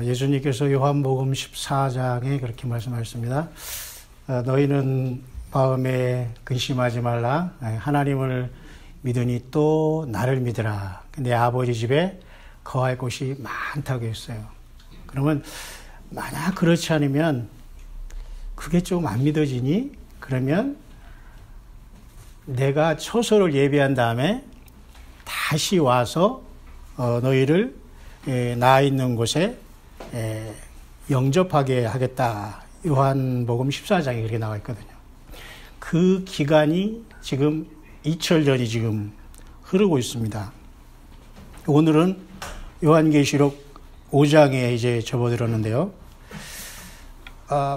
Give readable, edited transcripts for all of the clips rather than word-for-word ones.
예수님께서 요한복음 14장에 그렇게 말씀하셨습니다. 너희는 마음에 근심하지 말라. 하나님을 믿으니 또 나를 믿으라. 내 아버지 집에 거할 곳이 많다고 했어요. 그러면 만약 그렇지 않으면 그게 좀 안 믿어지니? 그러면 내가 처소를 예비한 다음에 다시 와서 너희를 나 있는 곳에 영접하게 하겠다. 요한복음 14장에 그렇게 나와 있거든요. 그 기간이 지금 2000년이 지금 흐르고 있습니다. 오늘은 요한계시록 5장에 이제 접어들었는데요.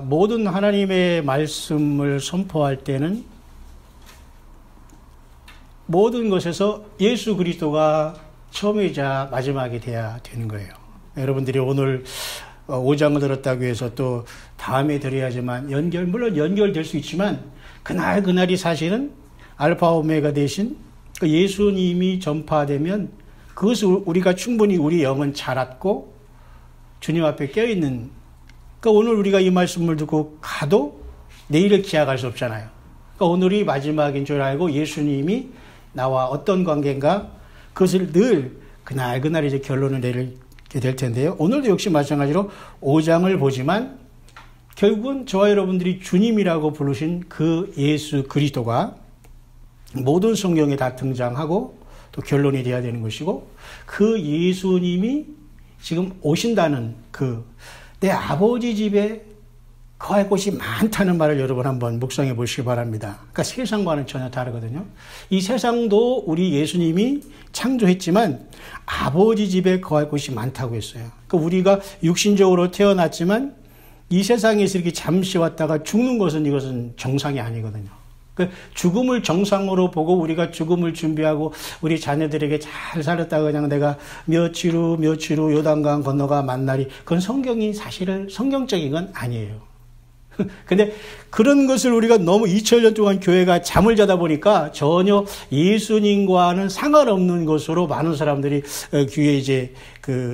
모든 하나님의 말씀을 선포할 때는 모든 것에서 예수 그리스도가 처음이자 마지막이 돼야 되는 거예요. 여러분들이 오늘 5장을 들었다고 해서 또 다음에 들어야지만 물론 연결될 수 있지만 그날이 사실은 알파 오메가 되신 그 예수님이 전파되면 그것을 우리가 충분히 우리 영은 자랐고 주님 앞에 껴있는, 그러니까 오늘 우리가 이 말씀을 듣고 가도 내일을 기약할 수 없잖아요. 그러니까 오늘이 마지막인 줄 알고 예수님이 나와 어떤 관계인가 그것을 늘 그날 이제 결론을 내리게 될 텐데요. 오늘도 역시 마찬가지로 5장을 보지만 결국은 저와 여러분들이 주님이라고 부르신 그 예수 그리스도가 모든 성경에 다 등장하고 또 결론이 돼야 되는 것이고, 그 예수님이 지금 오신다는 내 아버지 집에 거할 곳이 많다는 말을 여러분 한번 묵상해 보시기 바랍니다. 그러니까 세상과는 전혀 다르거든요. 이 세상도 우리 예수님이 창조했지만 아버지 집에 거할 곳이 많다고 했어요. 그러니까 우리가 육신적으로 태어났지만 이 세상에서 이렇게 잠시 왔다가 죽는 것은 이것은 정상이 아니거든요. 그 죽음을 정상으로 보고 우리가 죽음을 준비하고 우리 자녀들에게 잘 살았다가 그냥 내가 며칠 후 요단강 건너가 만나리, 그건 성경이 사실은 성경적인 건 아니에요. 근데 그런 것을 우리가 너무 2000년 동안 교회가 잠을 자다 보니까 전혀 예수님과는 상관없는 것으로 많은 사람들이 교회에 이제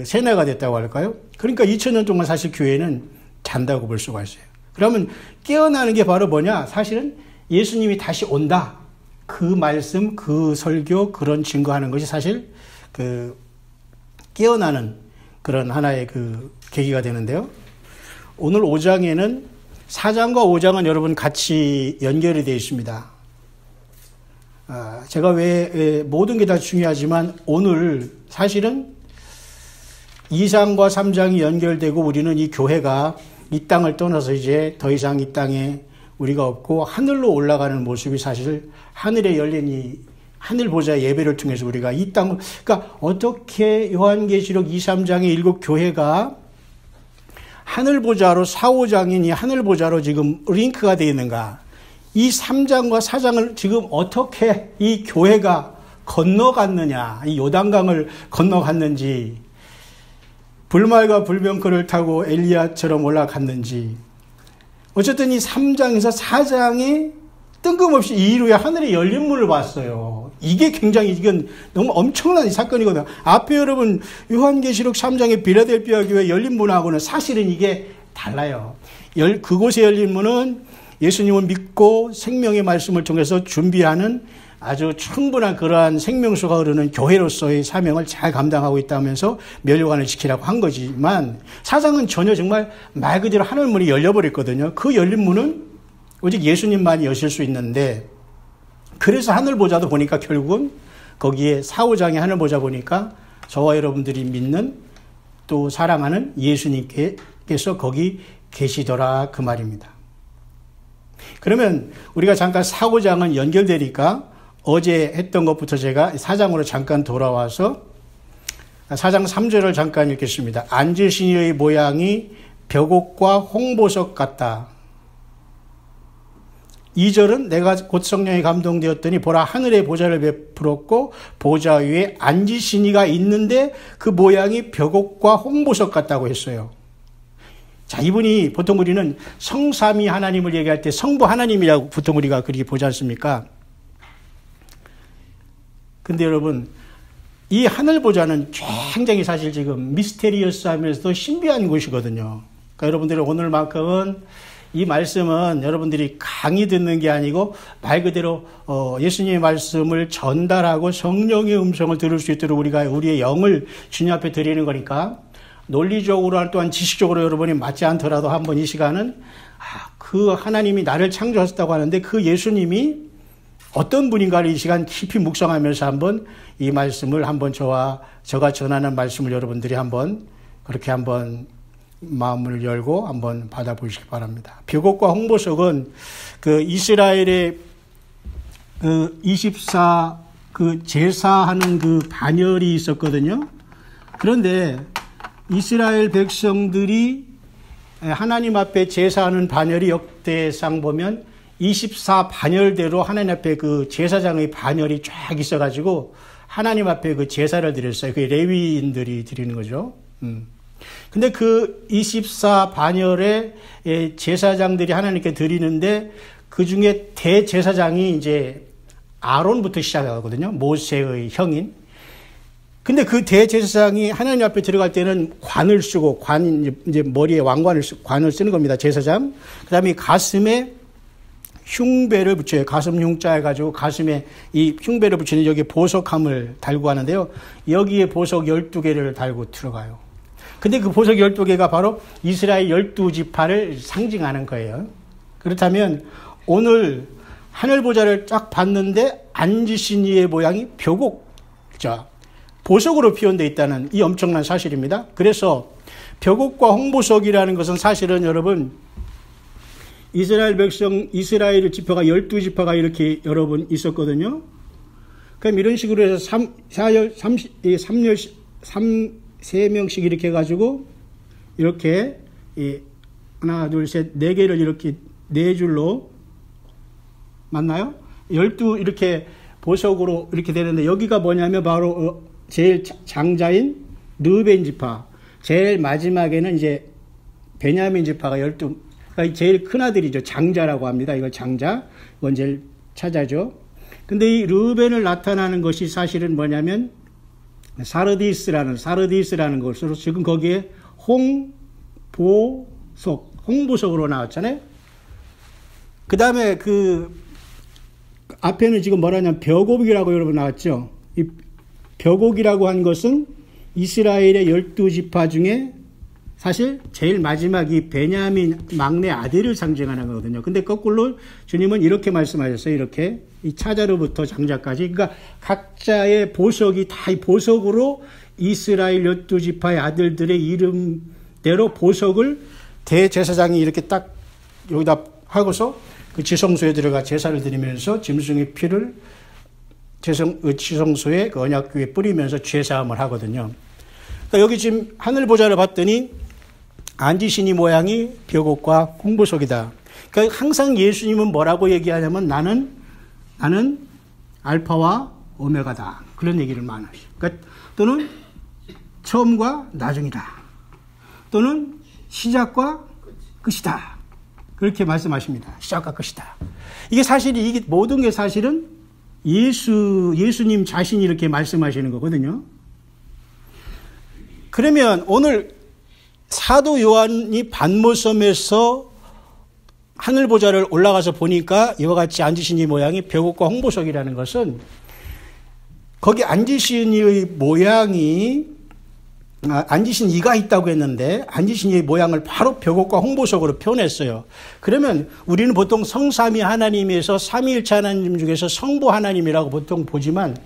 세뇌가 됐다고 할까요? 그러니까 2000년 동안 사실 교회는 잔다고 볼 수가 있어요. 그러면 깨어나는 게 바로 뭐냐? 사실은 예수님이 다시 온다. 그 말씀, 그 설교, 그런 증거하는 것이 사실 깨어나는 그런 하나의 계기가 되는데요. 오늘 5장에는 4장과 5장은 여러분 같이 연결이 되어 있습니다. 제가 왜 모든 게 다 중요하지만 오늘 사실은 2장과 3장이 연결되고 우리는 이 교회가 이 땅을 떠나서 이제 더 이상 이 땅에 우리가 없고 하늘로 올라가는 모습이 사실 하늘에 열린 이 하늘 보좌 예배를 통해서 우리가 이 땅을, 그러니까 어떻게 요한계시록 2, 3장의 일곱 교회가 하늘 보좌로 4, 5장인 이 하늘 보좌로 지금 링크가 되어 있는가? 이 3장과 4장을 지금 어떻게 이 교회가 건너갔느냐? 이 요단강을 건너갔는지, 불말과 불병거를 타고 엘리야처럼 올라갔는지, 어쨌든 이 3장에서 4장에 뜬금없이 이 이후에 하늘의 열린 문을 봤어요. 이게 굉장히, 이건 너무 엄청난 사건이거든요. 앞에 여러분 요한계시록 3장의 빌라델피아 교회 열린 문하고는 사실은 이게 달라요. 그곳에 열린 문은 예수님을 믿고 생명의 말씀을 통해서 준비하는 아주 충분한 그러한 생명수가 흐르는 교회로서의 사명을 잘 감당하고 있다면서 멸류관을 지키라고 한 거지만, 4장은 전혀 정말 말 그대로 하늘문이 열려버렸거든요. 그 열린 문은 오직 예수님만이 여실 수 있는데, 그래서 하늘보좌도 보니까 결국은 거기에 4, 5장의 하늘보좌 보니까 저와 여러분들이 믿는 또 사랑하는 예수님께서 거기 계시더라, 그 말입니다. 그러면 우리가 잠깐 4, 5장은 연결되니까 어제 했던 것부터 제가 4장으로 잠깐 돌아와서 4장 3절을 잠깐 읽겠습니다. 앉으신 이의 모양이 벽옥과 홍보석 같다. 2절은 내가 곧 성령에 감동되었더니 보라 하늘의 보좌를 베풀었고 보좌 위에 앉으신 이가 있는데 그 모양이 벽옥과 홍보석 같다고 했어요. 자, 이분이 보통 우리는 성삼위 하나님을 얘기할 때 성부 하나님이라고 보통 우리가 그렇게 보지 않습니까? 근데 여러분, 이 하늘 보좌는 굉장히 사실 지금 미스테리어스하면서도 신비한 곳이거든요. 그러니까 여러분들이 오늘만큼은 이 말씀은 여러분들이 강의 듣는 게 아니고 말 그대로 예수님의 말씀을 전달하고 성령의 음성을 들을 수 있도록 우리가 우리의 영을 주님 앞에 드리는 거니까 논리적으로 또한 지식적으로 여러분이 맞지 않더라도 한번 이 시간은 그 하나님이 나를 창조하셨다고 하는데 그 예수님이 어떤 분인가를 이 시간 깊이 묵상하면서 한번 이 말씀을 한번 저가 전하는 말씀을 여러분들이 한번 그렇게 한번 마음을 열고 한번 받아보시기 바랍니다. 벽옥과 홍보석은 그 이스라엘의 그 24 그 제사하는 그 반열이 있었거든요. 그런데 이스라엘 백성들이 하나님 앞에 제사하는 반열이 역대상 보면 24 반열대로 하나님 앞에 그 제사장의 반열이 쫙 있어가지고 하나님 앞에 그 제사를 드렸어요. 그 레위인들이 드리는 거죠. 근데 그 24 반열의 제사장들이 하나님께 드리는데 그 중에 대제사장이 이제 아론부터 시작하거든요. 모세의 형인. 근데 그 대제사장이 하나님 앞에 들어갈 때는 관을 쓰고 이제 머리에 관을 쓰는 겁니다. 제사장. 그다음에 가슴에 흉배를 붙여요. 가슴 흉자 해가지고 가슴에 이 흉배를 붙이는 여기 보석함을 달고 하는데요. 여기에 보석 12개를 달고 들어가요. 근데 그 보석 12개가 바로 이스라엘 12지파를 상징하는 거예요. 그렇다면 오늘 하늘보좌를 딱 봤는데 앉으신 이의 모양이 벽옥, 그죠? 보석으로 표현되어 있다는 이 엄청난 사실입니다. 그래서 벽옥과 홍보석이라는 것은 사실은 여러분 이스라엘 백성, 이스라엘 지파가 12지파가 이렇게 여러분 있었거든요. 그럼 이런 식으로 해서 3명씩 이렇게 해가지고 이렇게 하나, 둘, 셋, 4개를 이렇게 4줄로 맞나요? 12 이렇게 보석으로 이렇게 되는데 여기가 뭐냐면 바로 제일 장자인 르벤 지파, 제일 마지막에는 이제 베냐민 지파가 12, 그러니까 제일 큰 아들이죠. 장자라고 합니다. 이걸 장자, 이건 제일 차자죠. 근데 이 르벤을 나타나는 것이 사실은 뭐냐면 사르디스라는 것으로 지금 거기에 홍보석으로 나왔잖아요. 그 다음에 그 앞에는 지금 뭐라냐면 벽옥이라고 여러분 나왔죠. 이 벽옥이라고 한 것은 이스라엘의 12지파 중에 사실 제일 마지막 이 베냐민 막내 아들을 상징하는 거거든요. 근데 거꾸로 주님은 이렇게 말씀하셨어요. 이렇게 이 차자로부터 장자까지. 그러니까 각자의 보석이 다 이 보석으로 이스라엘 12지파의 아들들의 이름대로 보석을 대제사장이 이렇게 딱 여기다 하고서 그 지성소에 들어가 제사를 드리면서 짐승의 피를 지성소에 그 언약궤에 뿌리면서 죄사함을 하거든요. 그러니까 여기 지금 하늘보좌를 봤더니 앉으신 이 모양이 벽옥과 홍보석이다. 그러니까 항상 예수님은 뭐라고 얘기하냐면 나는 알파와 오메가다. 그런 얘기를 많이 하시죠. 그러니까 또는 처음과 나중이다. 또는 시작과 끝이다. 그렇게 말씀하십니다. 시작과 끝이다. 이게 모든 게 사실은 예수님 자신이 이렇게 말씀하시는 거거든요. 그러면 오늘 사도 요한이 반모섬에서 하늘보좌를 올라가서 보니까 이와 같이 앉으신 이 모양이 벽옥과 홍보석이라는 것은 거기 앉으신 이의 모양이 앉으신 이가 있다고 했는데 앉으신 이의 모양을 바로 벽옥과 홍보석으로 표현했어요. 그러면 우리는 보통 성삼위 하나님에서 삼위일체 하나님 중에서 성부 하나님이라고 보통 보지만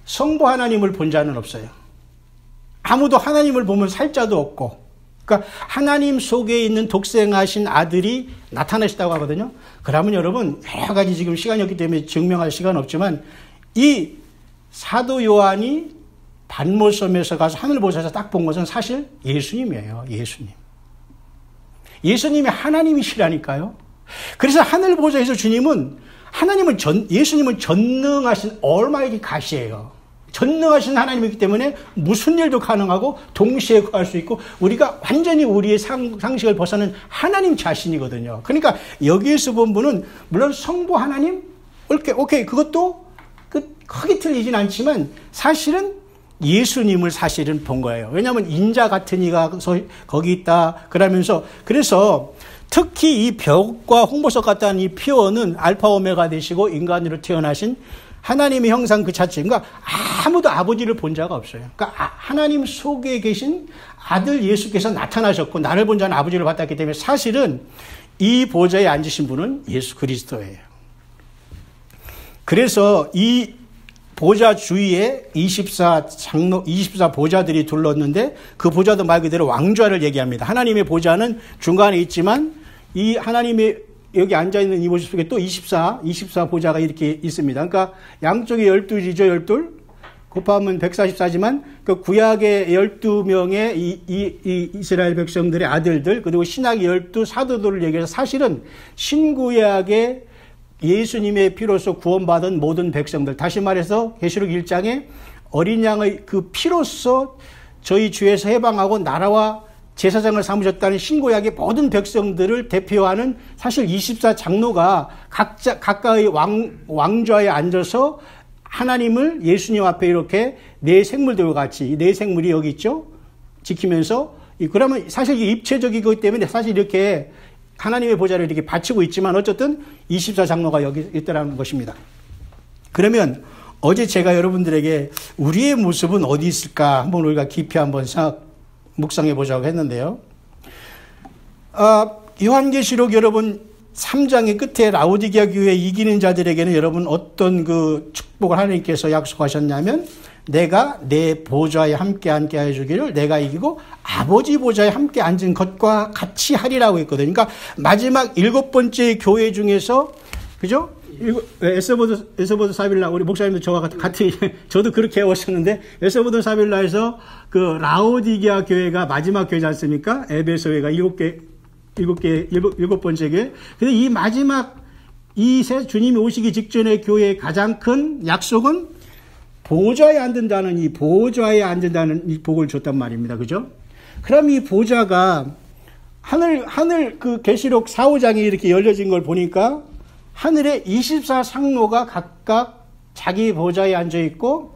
성부 하나님을 본 자는 없어요. 아무도 하나님을 보면 살 자도 없고, 그러니까 하나님 속에 있는 독생하신 아들이 나타나셨다고 하거든요. 그러면 여러분 여러 가지 지금 시간이 없기 때문에 증명할 시간 없지만 이 사도 요한이 반모섬에서 가서 하늘보좌에서 딱 본 것은 사실 예수님이에요. 예수님이 하나님이시라니까요. 그래서 하늘보좌에서 예수님은 전능하신 Almighty God이에요. 전능하신 하나님이기 때문에 무슨 일도 가능하고 동시에 구할 수 있고 우리가 완전히 우리의 상식을 벗어난 하나님 자신이거든요. 그러니까 여기에서 본 분은 물론 성부 하나님? 오케이. 그것도 크게 틀리진 않지만 사실은 예수님을 사실은 본 거예요. 왜냐하면 인자 같은 이가 거기 있다 그러면서, 그래서 특히 이 벽과 홍보석 같다는 이 표현은 알파 오메가 되시고 인간으로 태어나신 하나님의 형상 그 자체. 그러니까 아무도 아버지를 본 자가 없어요. 그러니까 하나님 속에 계신 아들 예수께서 나타나셨고, 나를 본 자는 아버지를 봤다기 때문에 사실은 이 보좌에 앉으신 분은 예수 그리스도예요. 그래서 이 보좌 주위에 24 보좌들이 둘렀는데, 그 보좌도 말 그대로 왕좌를 얘기합니다. 하나님의 보좌는 중간에 있지만 이 하나님의 여기 앉아있는 이 모습 속에 또 24 보좌가 이렇게 있습니다. 그러니까 양쪽에 12지죠. 12 곱하면 144지만 그 구약의 12명의 이 이스라엘 백성들의 아들들, 그리고 신학의 12 사도들을 얘기해서 사실은 신구약의 예수님의 피로서 구원받은 모든 백성들, 다시 말해서 계시록 1장에 어린 양의 그 피로서 저희 주에서 해방하고 나라와 제사장을 삼으셨다는 신구약의 모든 백성들을 대표하는 사실 24 장로가 각각의 왕좌에 앉아서 하나님을 예수님 앞에 이렇게 네 생물들과 같이, 네 생물이 여기 있죠, 지키면서, 그러면 사실 이게 입체적이기 때문에 사실 이렇게 하나님의 보좌를 이렇게 바치고 있지만 어쨌든 24 장로가 여기 있다는 것입니다. 그러면 어제 제가 여러분들에게 우리의 모습은 어디 있을까 한번 우리가 깊이 한번 묵상해 보자고 했는데요. 요한계시록 여러분 3장의 끝에 라오디게아 교회 이기는 자들에게는 여러분 어떤 그 축복을 하나님께서 약속하셨냐면, 내가 내 보좌에 함께 앉게 해주기를 내가 이기고 아버지 보좌에 함께 앉은 것과 같이 하리라고 했거든요. 그러니까 마지막 7번째 교회 중에서, 그죠? 에스보드 사빌라, 우리 목사님도 저와 같은, 저도 그렇게 해오셨는데, 에스보드 사빌라에서 그 라오디게아 교회가 마지막 교회지 않습니까? 에베소 교회가 7번째 교회. 근데 이 마지막, 주님이 오시기 직전의 교회의 가장 큰 약속은 보좌에 앉는다는 이 복을 줬단 말입니다. 그죠? 그럼 이 보좌가 하늘 그 계시록 4, 5장에 이렇게 열려진 걸 보니까 하늘에 24 상노가 각각 자기 보좌에 앉아 있고,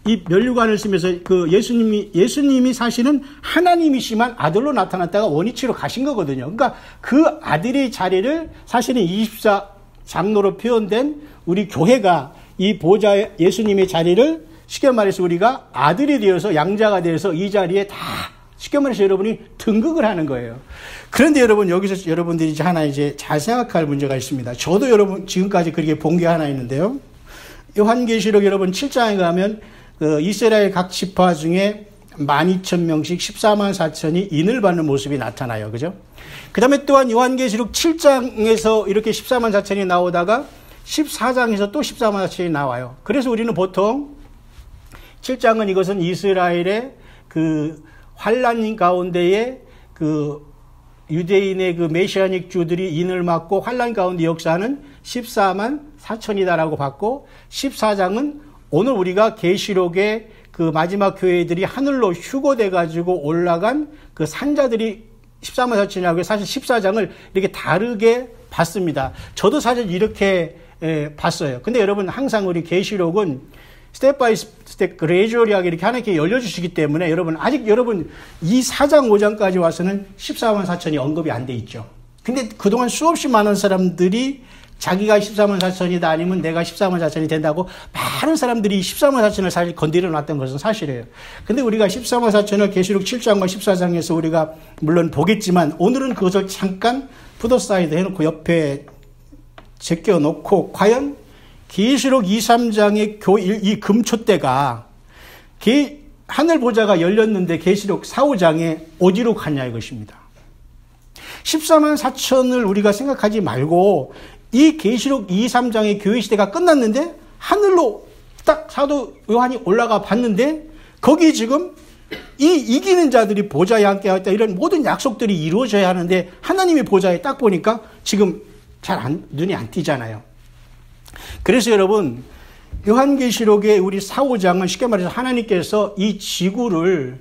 이 면류관을 쓰면서 그 예수님이 사실은 하나님이시만 아들로 나타났다가 원위치로 가신 거거든요. 그러니까 그 아들의 자리를 사실은 24 장로로 표현된 우리 교회가 이 보좌에 예수님의 자리를 쉽게 말해서 우리가 아들이 되어서 양자가 되어서 이 자리에 다 쉽게 말해서 여러분이 등극을 하는 거예요. 그런데 여러분, 여기서 여러분들이 하나 이제 잘 생각할 문제가 있습니다. 저도 여러분 지금까지 그렇게 본 게 하나 있는데요. 요한계시록 여러분 7장에 가면 그 이스라엘 각 지파 중에 12,000명씩 14만 4천이 인을 받는 모습이 나타나요. 그죠? 그 다음에 또한 요한계시록 7장에서 이렇게 14만 4천이 나오다가 14장에서 또 14만 4천이 나와요. 그래서 우리는 보통 7장은 이것은 이스라엘의 그 환란 가운데에 그 유대인의 그 메시아닉 주들이 인을 맞고 환란 가운데 역사하는 14만 4천이다라고 봤고, 14장은 오늘 우리가 계시록의 그 마지막 교회들이 하늘로 휴거돼 가지고 올라간 그 산자들이 14만 4천이라고 사실 14장을 이렇게 다르게 봤습니다. 저도 사실 이렇게 봤어요. 근데 여러분 항상 우리 계시록은 스텝 바이 스텝 그레이주얼하게 이렇게 하나님께 열려주시기 때문에 여러분 아직 여러분 이 4장 5장까지 와서는 14만 4천이 언급이 안 돼 있죠. 근데 그동안 수없이 많은 사람들이 자기가 14만 4천이다 아니면 내가 14만 4천이 된다고 많은 사람들이 14만 4천을 사실 건드려 놨던 것은 사실이에요. 근데 우리가 14만 4천을 계시록 7장과 14장에서 우리가 물론 보겠지만 오늘은 그것을 잠깐 푸더사이드 해놓고 옆에 제껴놓고 과연 계시록 2, 3장의 이 금초대가 하늘 보좌가 열렸는데 계시록 4, 5장에 어디로 갔냐 이것입니다. 14만 4천을 우리가 생각하지 말고 이 계시록 2, 3장의 교회 시대가 끝났는데 하늘로 딱 사도 요한이 올라가 봤는데 거기 지금 이 이기는 자들이 보좌에 함께 하겠다 이런 모든 약속들이 이루어져야 하는데 하나님의 보좌에 딱 보니까 지금 눈이 안 띄잖아요. 그래서 여러분 요한계시록의 우리 4, 5장은 쉽게 말해서 하나님께서 이 지구를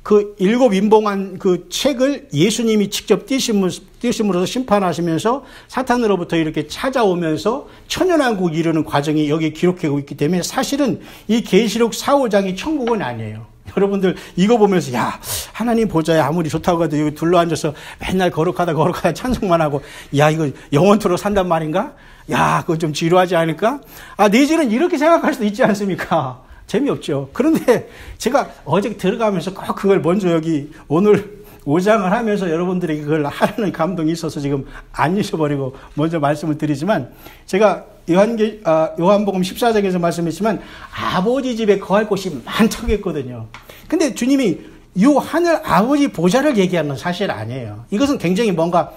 그 7 인봉한 그 책을 예수님이 직접 띄심으로써 심판하시면서 사탄으로부터 이렇게 찾아오면서 천연왕국 이루는 과정이 여기 기록하고 있기 때문에 사실은 이 계시록 4, 5장이 천국은 아니에요. 여러분들 이거 보면서 야 하나님 보좌에 아무리 좋다고 해도 여기 둘러앉아서 맨날 거룩하다 찬송만 하고 야 이거 영원토록 산단 말인가? 야 그거 좀 지루하지 않을까? 내지는 이렇게 생각할 수도 있지 않습니까? 재미없죠. 그런데 제가 어제 들어가면서 꼭 그걸 먼저 여기 오늘 5장을 하면서 여러분들에게 그걸 하라는 감동이 있어서 지금 안 잊어버리고 먼저 말씀을 드리지만 제가 요한복음 14장에서 말씀했지만 아버지 집에 거할 곳이 많다고 했거든요. 근데 주님이 요 하늘 아버지 보좌를 얘기하는 건 사실 아니에요. 이것은 굉장히 뭔가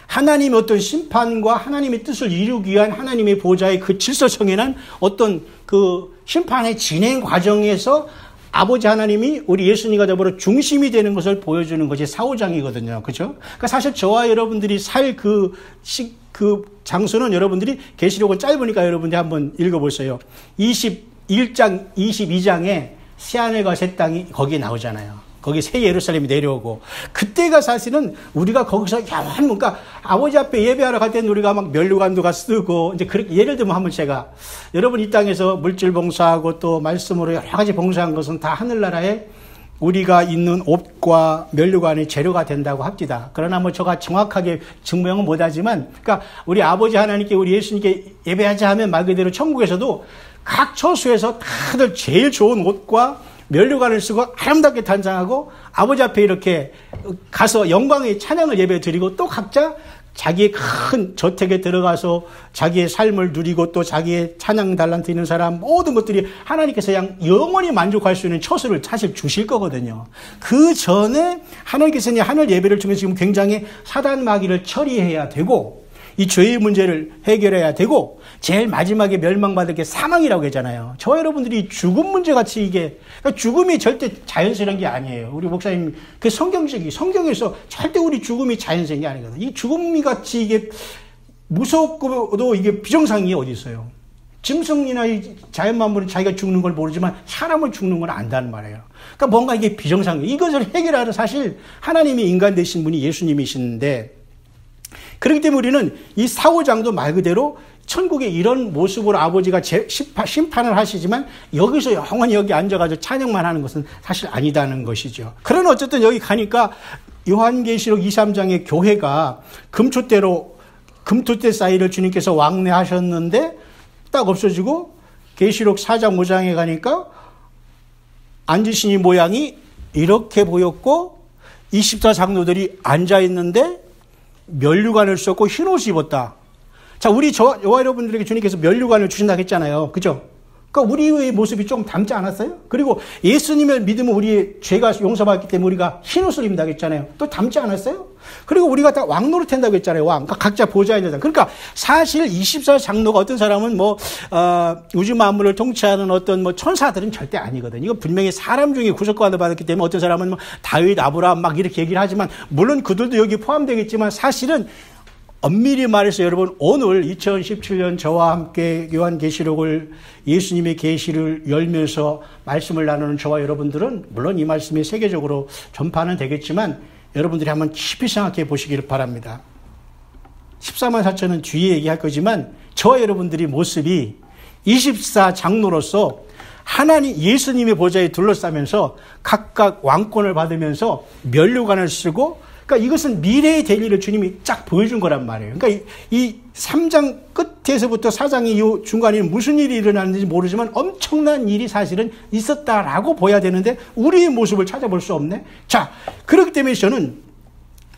하나님의 어떤 심판과 하나님의 뜻을 이루기 위한 하나님의 보좌의 그 질서 정해는 어떤 그 심판의 진행 과정에서 아버지 하나님이 우리 예수님과 더불어 중심이 되는 것을 보여주는 것이 4, 5장이거든요. 그죠? 그러니까 사실 저와 여러분들이 살 그 장소는 여러분들이 계시록은 짧으니까 여러분들이 한번 읽어보세요. 21장, 22장에 새하늘과 새 땅이 거기에 나오잖아요. 거기 새 예루살렘이 내려오고 그때가 사실은 우리가 거기서 그러니까 아버지 앞에 예배하러 갈 때는 우리가 막 면류관도 쓰고 이제 그렇게 예를 들면 한번 제가 여러분 이 땅에서 물질 봉사하고 또 말씀으로 여러 가지 봉사한 것은 다 하늘나라에 우리가 있는 옷과 면류관이 재료가 된다고 합니다. 그러나 뭐 제가 정확하게 증명은 못하지만 그러니까 우리 아버지 하나님께 우리 예수님께 예배하자 하면 말 그대로 천국에서도 각 처수에서 다들 제일 좋은 옷과 면류관을 쓰고 아름답게 단장하고 아버지 앞에 이렇게 가서 영광의 찬양을 예배 드리고 또 각자 자기의 큰 저택에 들어가서 자기의 삶을 누리고 또 자기의 찬양 달란트 있는 사람 모든 것들이 하나님께서 그냥 영원히 만족할 수 있는 처소를 사실 주실 거거든요. 그 전에 하나님께서 하늘 예배를 통해서 지금 굉장히 사단 마귀를 처리해야 되고 이 죄의 문제를 해결해야 되고 제일 마지막에 멸망받을 게 사망이라고 했잖아요. 저와 여러분들이 죽음 문제같이 이게 그러니까 죽음이 절대 자연스러운 게 아니에요. 우리 목사님 그 성경에서 절대 우리 죽음이 자연스러운 게 아니거든요. 이 죽음이 같이 이게 무섭고도 이게 비정상이 어디 있어요. 짐승이나 자연 만물은 자기가 죽는 걸 모르지만 사람을 죽는 걸 안다는 말이에요. 그러니까 뭔가 이게 비정상이에요. 이것을 해결하러 사실 하나님이 인간 되신 분이 예수님이신데 그렇기 때문에 우리는 이 4, 5장도 말 그대로 천국의 이런 모습으로 아버지가 심판을 하시지만 여기서 영원히 여기 앉아가지고 찬양만 하는 것은 사실 아니다는 것이죠. 그러나 어쨌든 여기 가니까 요한계시록 2, 3장의 교회가 금토대 사이를 주님께서 왕래하셨는데 딱 없어지고 계시록 4장 5장에 가니까 앉으신 이 모양이 이렇게 보였고 24장로들이 앉아있는데 면류관을 썼고 흰옷을 입었다. 자, 저와 여러분들에게 주님께서 면류관을 주신다고 했잖아요. 그죠? 그러니까 우리의 모습이 좀 닮지 않았어요? 그리고 예수님을 믿으면 우리의 죄가 용서받기 때문에 우리가 흰옷을 입는다고 했잖아요. 또 닮지 않았어요? 그리고 우리가 다 왕 노릇한다고 했잖아요. 왕. 그러니까 각자 보좌에 있는 사람. 그러니까 사실 24장로가 어떤 사람은 우주 만물을 통치하는 어떤 천사들은 절대 아니거든요. 이거 분명히 사람 중에 구속관을 받았기 때문에 어떤 사람은 다윗, 아브라함 막 이렇게 얘기를 하지만 물론 그들도 여기 포함되겠지만 사실은 엄밀히 말해서 여러분 오늘 2017년 저와 함께 요한계시록을 예수님의 계시를 열면서 말씀을 나누는 저와 여러분들은 물론 이 말씀이 세계적으로 전파는 되겠지만 여러분들이 한번 깊이 생각해 보시기를 바랍니다. 14만 4천은 뒤에 얘기할 거지만 저와 여러분들이 모습이 24장로로서 하나님 예수님의 보좌에 둘러싸면서 각각 왕권을 받으면서 면류관을 쓰고 그러니까 이것은 미래의 될 일을 주님이 쫙 보여준 거란 말이에요. 그러니까 이 3장 끝에서부터 4장의 이 중간에 무슨 일이 일어났는지 모르지만 엄청난 일이 사실은 있었다라고 보여야 되는데 우리의 모습을 찾아볼 수 없네. 자, 그렇기 때문에 저는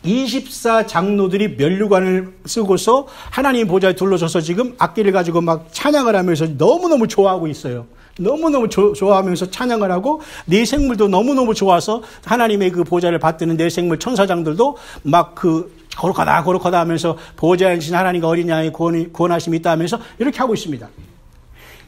24장로들이 면류관을 쓰고서 하나님 보좌에 둘러서서 지금 악기를 가지고 막 찬양을 하면서 너무너무 좋아하고 있어요. 너무너무 좋아하면서 찬양을 하고 내 생물도 너무너무 좋아서 하나님의 그 보좌를 받드는 내 생물 천사장들도 막 거룩하다 하면서 보좌에 앉으신 하나님과 어린 양의 구원하심이 있다 하면서 이렇게 하고 있습니다.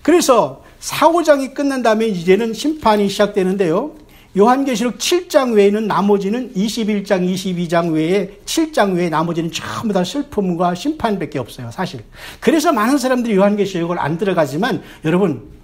그래서 4, 5장이 끝난 다음에 이제는 심판이 시작되는데요. 요한계시록 7장 외에는 나머지는 21장, 22장 외에 7장 외에 나머지는 전부 다 슬픔과 심판밖에 없어요. 사실. 그래서 많은 사람들이 요한계시록을 안 들어가지만 여러분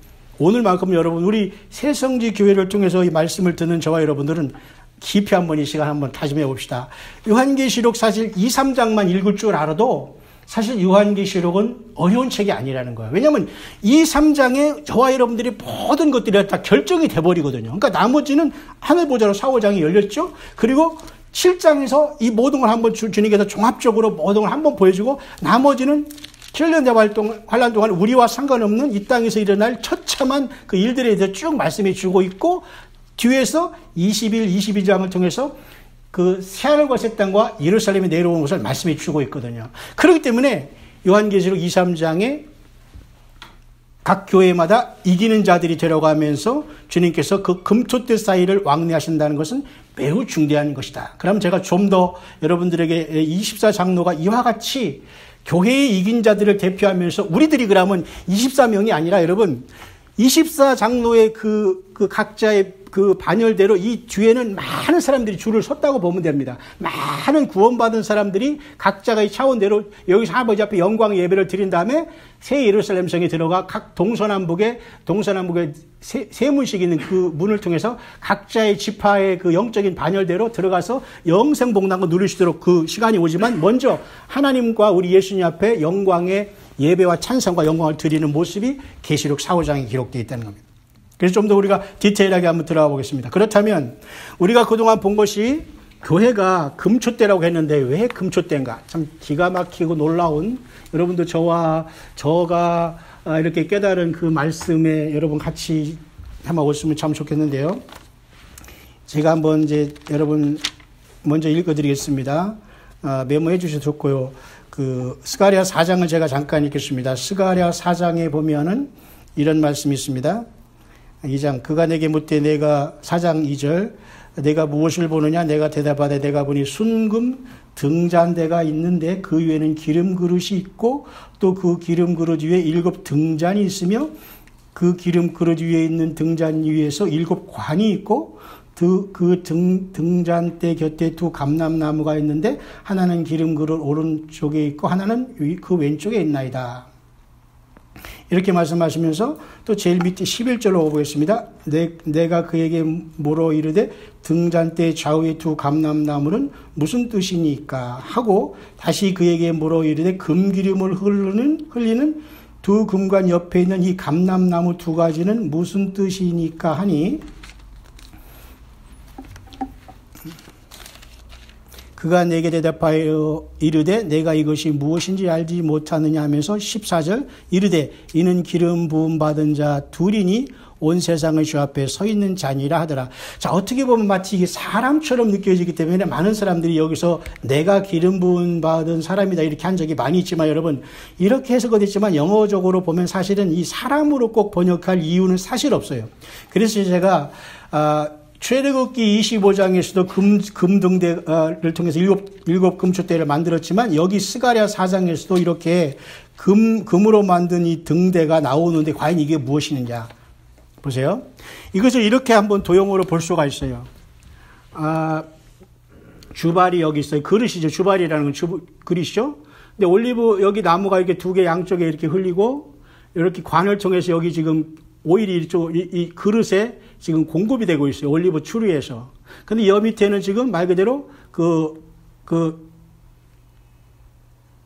오늘만큼 여러분 우리 새성지 교회를 통해서 이 말씀을 듣는 저와 여러분들은 깊이 한번 이 시간 한번 다짐해 봅시다. 요한계시록 사실 2, 3장만 읽을 줄 알아도 사실 요한계시록은 어려운 책이 아니라는 거예요. 왜냐하면 2, 3장에 저와 여러분들이 모든 것들이 다 결정이 돼버리거든요. 그러니까 나머지는 하늘보좌로 4, 5장이 열렸죠. 그리고 7장에서 이 모든 걸 한번 주님께서 종합적으로 모든 걸 한번 보여주고 나머지는 7년 환란 동안 우리와 상관없는 이 땅에서 일어날 처참한 그 일들에 대해서 쭉 말씀해 주고 있고 뒤에서 21, 22장을 통해서 그 새하늘과 새 땅과 예루살렘에 내려오는 것을 말씀해 주고 있거든요. 그렇기 때문에 요한계시록 2, 3장에 각 교회마다 이기는 자들이 들어가면서 주님께서 그 금토대 사이를 왕래하신다는 것은 매우 중대한 것이다. 그럼 제가 좀 더 여러분들에게 24장로가 이와 같이 교회의 이긴 자들을 대표하면서 우리들이 그러면 24명이 아니라 여러분 24장로의 그 각자의 그 반열대로 이 뒤에는 많은 사람들이 줄을 섰다고 보면 됩니다. 많은 구원받은 사람들이 각자가 이 차원대로 여기서 아버지 앞에 영광의 예배를 드린 다음에 새 예루살렘 성에 들어가 각 동서남북에 세 문씩 있는 그 문을 통해서 각자의 지파의 그 영적인 반열대로 들어가서 영생복락을 누릴 수 있도록 그 시간이 오지만 먼저 하나님과 우리 예수님 앞에 영광의 예배와 찬송과 영광을 드리는 모습이 계시록 4, 5장에 기록되어 있다는 겁니다. 그래서 좀 더 우리가 디테일하게 한번 들어가 보겠습니다. 그렇다면 우리가 그동안 본 것이 교회가 금초대라고 했는데 왜 금초대인가? 참 기가 막히고 놀라운 여러분도 저가 이렇게 깨달은 그 말씀에 여러분 같이 한번 오시면 참 좋겠는데요. 제가 한번 이제 여러분 먼저 읽어드리겠습니다. 메모해 주셔도 좋고요. 그 스가랴 4장을 제가 잠깐 읽겠습니다. 스가랴 4장에 보면은 이런 말씀이 있습니다. 2장 그가 내게 묻되 내가 4장 2절 내가 무엇을 보느냐 내가 대답하되 내가 보니 순금 등잔대가 있는데 그 위에는 기름 그릇이 있고 또 그 기름 그릇 위에 7 등잔이 있으며 그 기름 그릇 위에 있는 등잔 위에서 7 관이 있고 그 등잔대 곁에 2 감람나무가 있는데 하나는 기름 그릇 오른쪽에 있고 하나는 그 왼쪽에 있나이다. 이렇게 말씀하시면서 또 제일 밑에 11절로 보겠습니다. 내가 그에게 물어 이르되 등잔대 좌우의 2 감람나무는 무슨 뜻이니까 하고 다시 그에게 물어 이르되 금기름을 흘리는 2 금관 옆에 있는 이 감람나무 2가지는 무슨 뜻이니까 하니 그가 내게 대답하여 이르되 내가 이것이 무엇인지 알지 못하느냐 하면서 14절 이르되 이는 기름 부음 받은 자 둘이니 온 세상의 주 앞에 서 있는 자니라 하더라. 자, 어떻게 보면 마치 이게 사람처럼 느껴지기 때문에 많은 사람들이 여기서 내가 기름 부음 받은 사람이다 이렇게 한 적이 많이 있지만 여러분 이렇게 해석은 됐지만 영어적으로 보면 사실은 이 사람으로 꼭 번역할 이유는 사실 없어요. 그래서 제가 출애굽기 25장에서도 금등대를 통해서 일곱 금초대를 만들었지만 여기 스가랴 4장에서도 이렇게 금으로 만든 이 등대가 나오는데 과연 이게 무엇이느냐 보세요. 이것을 이렇게 한번 도형으로 볼 수가 있어요. 주발이 여기 있어요. 그릇이죠. 주발이라는 건 그릇이죠. 근데 올리브 여기 나무가 이렇게 2개 양쪽에 이렇게 흘리고 이렇게 관을 통해서 여기 지금 오일이 이 그릇에 지금 공급이 되고 있어요. 올리브 추리에서. 근데 여 밑에는 지금 말 그대로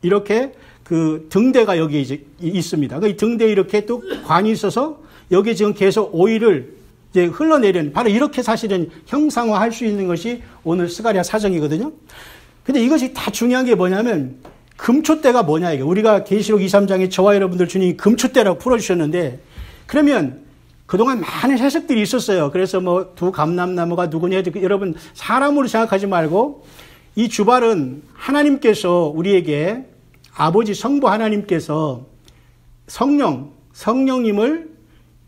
이렇게 그 등대가 여기 이제 있습니다. 이 등대에 이렇게 또 관이 있어서 여기 지금 계속 오일을 이제 흘러내리는 바로 이렇게 사실은 형상화할 수 있는 것이 오늘 스가랴 4장이거든요. 근데 이것이 다 중요한 게 뭐냐면 금초대가 뭐냐 이게 우리가 계시록 2, 3장에 저와 여러분들 주님이 금초대라고 풀어주셨는데 그러면 그동안 많은 해석들이 있었어요. 그래서 뭐 2 감람나무가 누구냐 여러분 사람으로 생각하지 말고 이 주발은 하나님께서 우리에게 아버지 성부 하나님께서 성령님을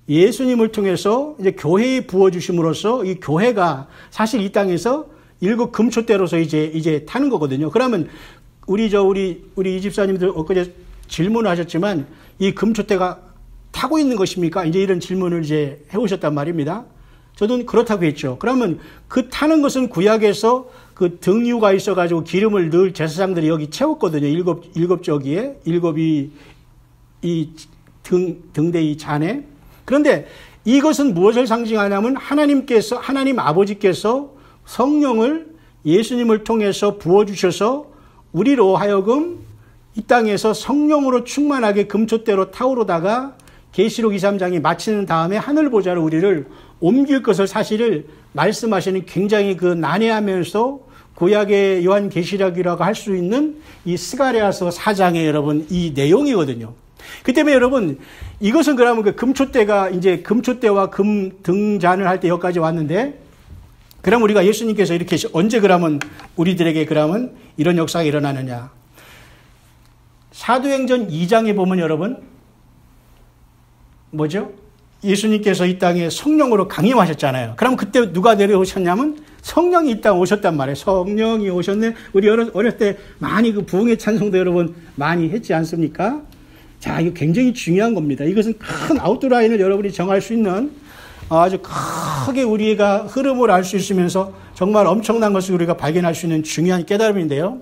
예수님을 통해서 이제 교회에 부어주심으로써 이 교회가 사실 이 땅에서 7 금초대로서 이제 타는 거거든요. 그러면 우리 이 집사님들 엊그제 질문을 하셨지만 이 금초대가 타고 있는 것입니까? 이제 이런 질문을 이제 해오셨단 말입니다. 저도 그렇다고 했죠. 그러면 그 타는 것은 구약에서 그 등유가 있어가지고 기름을 늘 제사장들이 여기 채웠거든요. 7 저기에 7이 이 등대 이 잔에. 그런데 이것은 무엇을 상징하냐면 하나님 아버지께서 성령을 예수님을 통해서 부어주셔서 우리로 하여금 이 땅에서 성령으로 충만하게 금촛대로 타오르다가 계시록 2~3장이 마치는 다음에 하늘 보좌로 우리를 옮길 것을 사실을 말씀하시는 굉장히 그 난해하면서 구약의 요한계시록이라고 할 수 있는 이 스가랴서 4장의 여러분 이 내용이거든요. 그 때문에 여러분 이것은 그러면 그 금촛대가 이제 금촛대와 금등잔을 할 때 여기까지 왔는데 그럼 우리가 예수님께서 이렇게 언제 그러면 우리들에게 그러면 이런 역사가 일어나느냐. 사도행전 2장에 보면 여러분 뭐죠? 예수님께서 이 땅에 성령으로 강림하셨잖아요. 그럼 그때 누가 내려오셨냐면 성령이 이 땅에 오셨단 말이에요. 성령이 오셨네. 우리 어렸을 때 많이 그 부흥의 찬송도 여러분 많이 했지 않습니까? 자, 이거 굉장히 중요한 겁니다. 이것은 큰 아웃라인을 여러분이 정할 수 있는 아주 크게 우리가 흐름을 알 수 있으면서 정말 엄청난 것을 우리가 발견할 수 있는 중요한 깨달음인데요.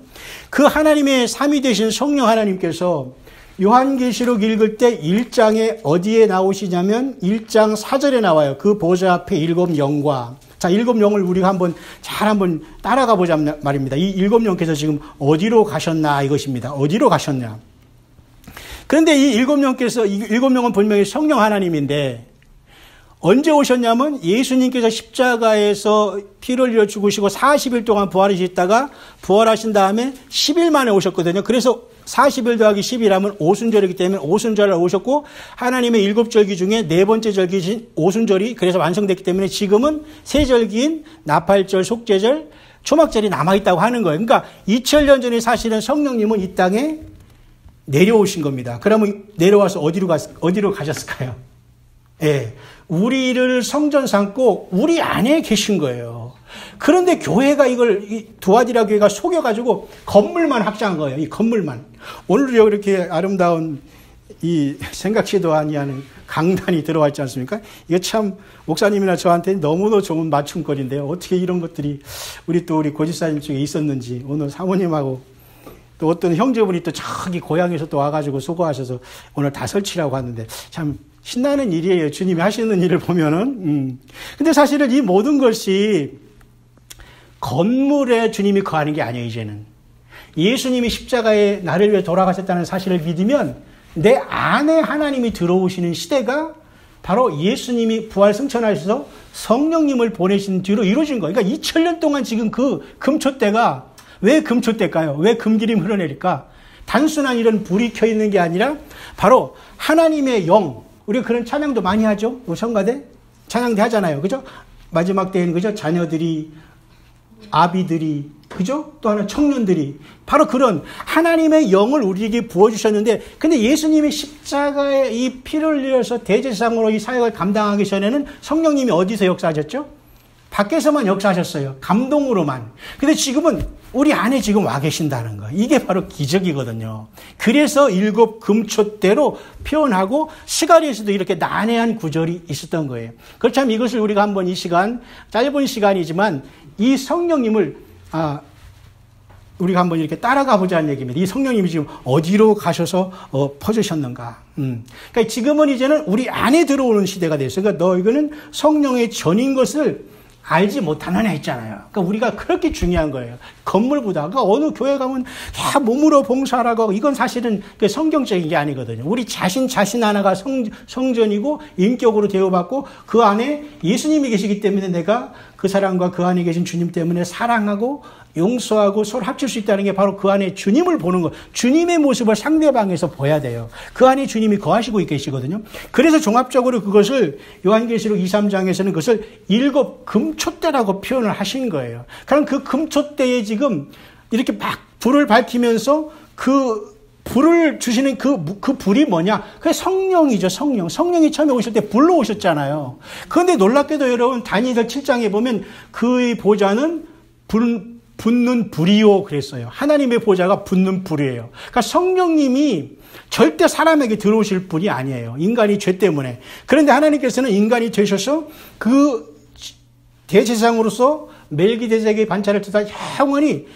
그 하나님의 삼위 되신 성령 하나님께서 요한계시록 읽을 때 1장에 어디에 나오시냐면 1장 4절에 나와요. 그 보좌 앞에 7 영과 자, 7 영을 우리가 한번 따라가 보자 말입니다. 이 7 영께서 지금 어디로 가셨나 이것입니다. 어디로 가셨냐. 그런데 이 7 영께서 이 7 영은 분명히 성령 하나님인데 언제 오셨냐면 예수님께서 십자가에서 피를 흘려 죽으시고 40일 동안 부활하셨다가 부활하신 다음에 10일 만에 오셨거든요. 그래서 40일 더하기 10일 하면 오순절이기 때문에 오순절에 오셨고 하나님의 7절기 중에 4번째 절기신 오순절이 그래서 완성됐기 때문에 지금은 세 절기인 나팔절, 속죄절, 초막절이 남아있다고 하는 거예요. 그러니까 2000년 전에 사실은 성령님은 이 땅에 내려오신 겁니다. 그러면 내려와서 어디로 가셨을까요? 예, 우리를 성전 삼고 우리 안에 계신 거예요. 그런데 교회가 이걸 두아디라 교회가 속여가지고 건물만 확장한 거예요. 이 건물만. 오늘도 이렇게 아름다운 이 생각지도 아니하는 강단이 들어와 있지 않습니까? 이게 참 목사님이나 저한테 너무도 좋은 맞춤거리인데요. 어떻게 이런 것들이 우리 고집사님 중에 있었는지 오늘 사모님하고 또 어떤 형제분이 또 저기 고향에서 또 와가지고 수고하셔서 오늘 다 설치라고 하는데 참 신나는 일이에요. 주님이 하시는 일을 보면은. 근데 사실은 이 모든 것이 건물에 주님이 거하는 게 아니에요, 이제는. 예수님이 십자가에 나를 위해 돌아가셨다는 사실을 믿으면 내 안에 하나님이 들어오시는 시대가 바로 예수님이 부활 승천하셔서 성령님을 보내신 뒤로 이루어진 거예요. 그러니까 2000년 동안 지금 그 금촛대가 왜 금촛대일까요? 왜 금기름 흘러내릴까? 단순한 이런 불이 켜 있는 게 아니라 바로 하나님의 영, 우리가 그런 찬양도 많이 하죠. 성가대 찬양대 하잖아요. 그죠? 마지막 때에는 그죠? 자녀들이, 아비들이, 그죠? 또 하나 청년들이 바로 그런 하나님의 영을 우리에게 부어주셨는데 근데 예수님이 십자가에 이 피를 흘려서 대제사장으로 이 사역을 감당하기 전에는 성령님이 어디서 역사하셨죠? 밖에서만 역사하셨어요. 감동으로만. 근데 지금은 우리 안에 지금 와 계신다는 거. 이게 바로 기적이거든요. 그래서 7 금촛대로 표현하고 스가랴에서도 이렇게 난해한 구절이 있었던 거예요. 그렇다면 이것을 우리가 한번 이 시간, 짧은 시간이지만 이 성령님을 우리가 한번 이렇게 따라가 보자는 얘기입니다. 이 성령님이 지금 어디로 가셔서 퍼주셨는가. 그러니까 지금은 이제는 우리 안에 들어오는 시대가 됐어요. 그러니까 너희는 성령의 전인 것을 알지 못하느냐 했잖아요. 그러니까 우리가 그렇게 중요한 거예요. 건물보다. 그러니까 어느 교회 가면 다 몸으로 봉사하라고 하고 이건 사실은 성경적인 게 아니거든요. 우리 자신 하나가 성전이고 인격으로 대우받고 그 안에 예수님이 계시기 때문에 내가 그 사람과 그 안에 계신 주님 때문에 사랑하고 용서하고 서로 합칠 수 있다는 게 바로 그 안에 주님을 보는 것. 주님의 모습을 상대방에서 보여야 돼요. 그 안에 주님이 거하시고 계시거든요. 그래서 종합적으로 그것을 요한계시록 2~3장에서는 그것을 7 금촛대라고 표현을 하신 거예요. 그럼 그 금촛대에 지금 이렇게 막 불을 밝히면서 그 불을 주시는 그 불이 뭐냐? 그게 성령이죠, 성령. 성령이 처음에 오실 때 불로 오셨잖아요. 그런데 놀랍게도 여러분, 다니엘 7장에 보면 그의 보좌는 붙는 불이요 그랬어요. 하나님의 보좌가 붙는 불이에요. 그러니까 성령님이 절대 사람에게 들어오실 분이 아니에요. 인간이 죄 때문에. 그런데 하나님께서는 인간이 되셔서 그 대제사장으로서 멜기세덱의 반차를 두다 영원히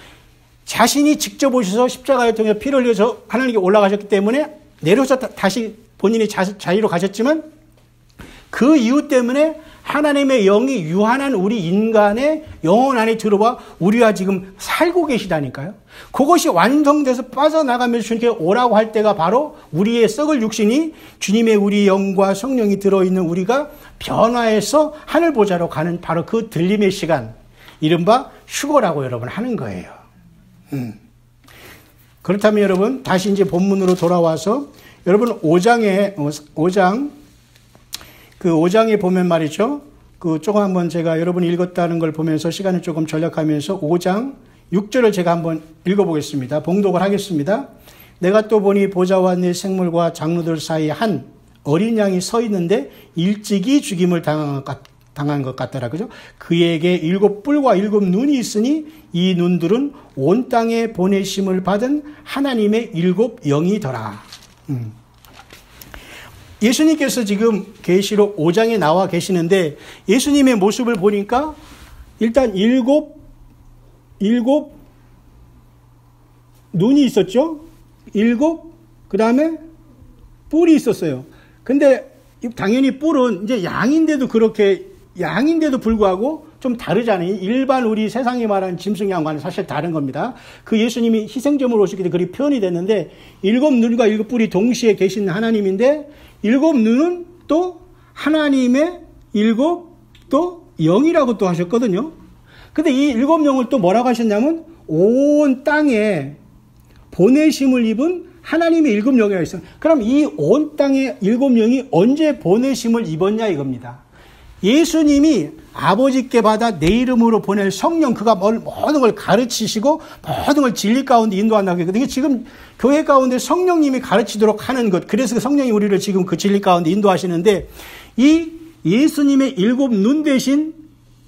자신이 직접 오셔서 십자가에 통해 피를 흘려서 하나님께 올라가셨기 때문에 내려서 다시 본인의 자리로 가셨지만 그 이유 때문에 하나님의 영이 유한한 우리 인간의 영혼 안에 들어와 우리와 지금 살고 계시다니까요. 그것이 완성돼서 빠져나가면서 주님께 오라고 할 때가 바로 우리의 썩을 육신이 주님의 우리 영과 성령이 들어있는 우리가 변화해서 하늘 보좌로 가는 바로 그 들림의 시간, 이른바 휴거라고 여러분 하는 거예요. 그렇다면 여러분 다시 이제 본문으로 돌아와서 여러분 5장 그 5장에 보면 말이죠. 그 조금 한번 제가 여러분이 읽었다는 걸 보면서 시간을 조금 절약하면서 5장 6절을 제가 한번 읽어보겠습니다. 봉독을 하겠습니다. 내가 또 보니 보좌와 내 생물과 장로들 사이에 한 어린 양이 서 있는데 일찍이 죽임을 당한 것 같더라. 그죠? 그에게 7뿔과 7눈이 있으니 이 눈들은 온 땅에 보내심을 받은 하나님의 7영이더라. 예수님께서 지금 계시록 5장에 나와 계시는데 예수님의 모습을 보니까 일단 7 눈이 있었죠? 7, 그 다음에 뿔이 있었어요. 근데 당연히 뿔은 이제 양인데도 불구하고 좀 다르잖아요. 일반 우리 세상에 말하는 짐승양과는 사실 다른 겁니다. 그 예수님이 희생제물로 오셨기 때문에 그렇게 표현이 됐는데 7눈과 7뿔이 동시에 계신 하나님인데 7눈은 또 하나님의 7 또 영이라고 또 하셨거든요. 근데 이 7영을 또 뭐라고 하셨냐면 온 땅에 보내심을 입은 하나님의 7영이라고 했어요. 그럼 이 온 땅의 7영이 언제 보내심을 입었냐 이겁니다. 예수님이 아버지께 받아 내 이름으로 보낼 성령, 그가 모든 걸 가르치시고 모든 걸 진리 가운데 인도한다고 했거든요. 지금 교회 가운데 성령님이 가르치도록 하는 것, 그래서 성령이 우리를 지금 그 진리 가운데 인도하시는데 이 예수님의 7눈 대신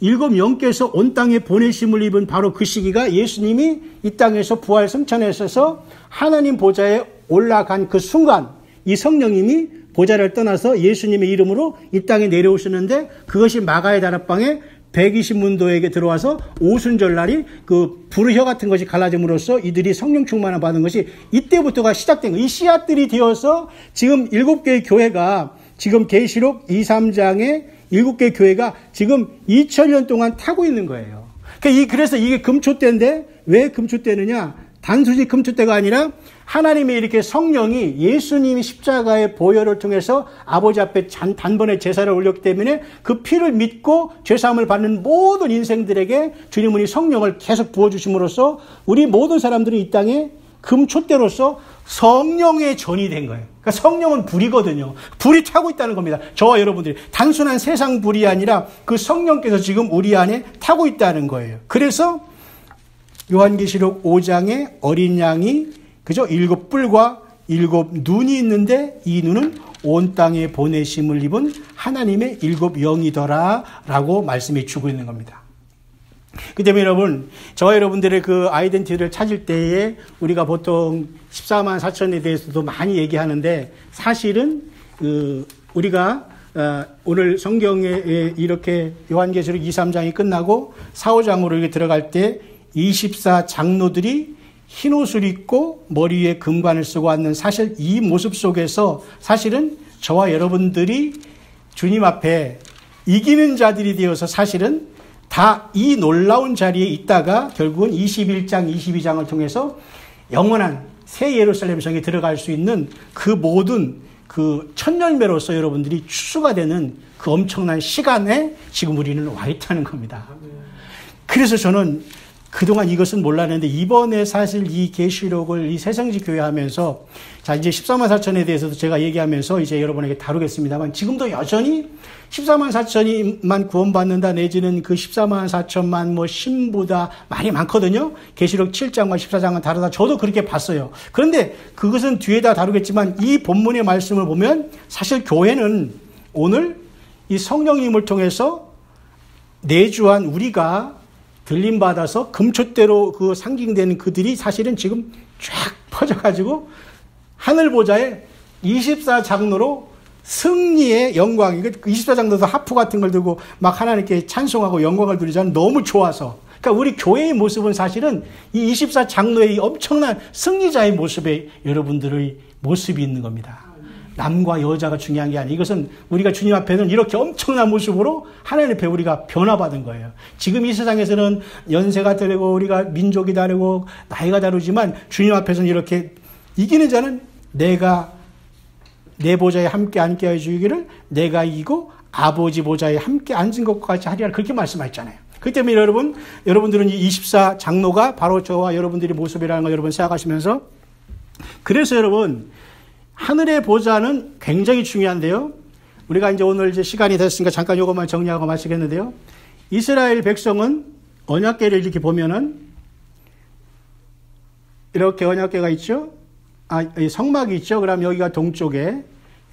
7영께서 온 땅에 보내심을 입은 바로 그 시기가 예수님이 이 땅에서 부활 승천하셔서 하나님 보좌에 올라간 그 순간 이 성령님이 보좌를 떠나서 예수님의 이름으로 이 땅에 내려오시는데 그것이 마가의 다락방에 120문도에게 들어와서 오순절날이 그 불의 혀 같은 것이 갈라짐으로써 이들이 성령 충만을 받은 것이 이때부터가 시작된 거예요. 이 씨앗들이 되어서 지금 7개의 교회가 지금 계시록 2, 3장의 7개의 교회가 지금 2000년 동안 타고 있는 거예요. 그래서 이게 금초대인데 왜 금초대느냐? 단순히 금초대가 아니라 하나님의 이렇게 성령이 예수님이 십자가의 보혈을 통해서 아버지 앞에 단번에 제사를 올렸기 때문에 그 피를 믿고 죄사함을 받는 모든 인생들에게 주님은 이 성령을 계속 부어주심으로써 우리 모든 사람들이 이 땅에 금초대로서 성령의 전이 된 거예요. 그러니까 성령은 불이거든요. 불이 타고 있다는 겁니다. 저와 여러분들이 단순한 세상 불이 아니라 그 성령께서 지금 우리 안에 타고 있다는 거예요. 그래서 요한계시록 5장에 어린 양이 그죠? 7뿔과 7눈이 있는데 이 눈은 온 땅에 보내심을 입은 하나님의 7영이더라 라고 말씀해 주고 있는 겁니다. 그 때문에 여러분, 저와 여러분들의 그 아이덴티티를 찾을 때에 우리가 보통 14만 4천에 대해서도 많이 얘기하는데 사실은 우리가 오늘 성경에 이렇게 요한계시록 2, 3장이 끝나고 4, 5장으로 이렇게 들어갈 때 24장로들이 흰 옷을 입고 머리 위에 금관을 쓰고 왔는 사실 이 모습 속에서 사실은 저와 여러분들이 주님 앞에 이기는 자들이 되어서 사실은 다 이 놀라운 자리에 있다가 결국은 21장, 22장을 통해서 영원한 새 예루살렘 성에 들어갈 수 있는 그 모든 그 천년매로서 여러분들이 추수가 되는 그 엄청난 시간에 지금 우리는 와 있다는 겁니다. 그래서 저는 그동안 이것은 몰랐는데 이번에 사실 이 계시록을 이 새생지 교회 하면서 자 이제 14만 4천에 대해서도 제가 얘기하면서 이제 여러분에게 다루겠습니다만 지금도 여전히 14만 4천이만 구원받는다 내지는 그 14만 4천만 뭐 신부다 말이 많거든요. 계시록 7장과 14장은 다르다. 저도 그렇게 봤어요. 그런데 그것은 뒤에다 다루겠지만 이 본문의 말씀을 보면 사실 교회는 오늘 이 성령님을 통해서 내주한 우리가 들림받아서 금초대로 그 상징되는 그들이 사실은 지금 쫙 퍼져가지고 하늘보좌에 24장로로 승리의 영광, 24장로도 하프 같은 걸 들고 막 하나님께 찬송하고 영광을 드리자는 너무 좋아서. 그러니까 우리 교회의 모습은 사실은 이 24장로의 엄청난 승리자의 모습에 여러분들의 모습이 있는 겁니다. 남과 여자가 중요한 게 아니에요. 이것은 우리가 주님 앞에는 이렇게 엄청난 모습으로 하나님 앞에 우리가 변화받은 거예요. 지금 이 세상에서는 연세가 다르고 우리가 민족이 다르고 나이가 다르지만 주님 앞에서는 이렇게 이기는 자는 내가 내 보좌에 함께 앉게 하여 주기를 내가 이기고 아버지 보좌에 함께 앉은 것과 같이 하리라 그렇게 말씀하셨잖아요. 그렇기 때문에 여러분들은 이 24 장로가 바로 저와 여러분들의 모습이라는 걸 여러분 생각하시면서 그래서 여러분 하늘의 보좌는 굉장히 중요한데요. 우리가 이제 오늘 이제 시간이 됐으니까 잠깐 이것만 정리하고 마치겠는데요. 이스라엘 백성은 언약궤를 이렇게 보면은 이렇게 언약궤가 있죠. 성막이 있죠. 그럼 여기가 동쪽에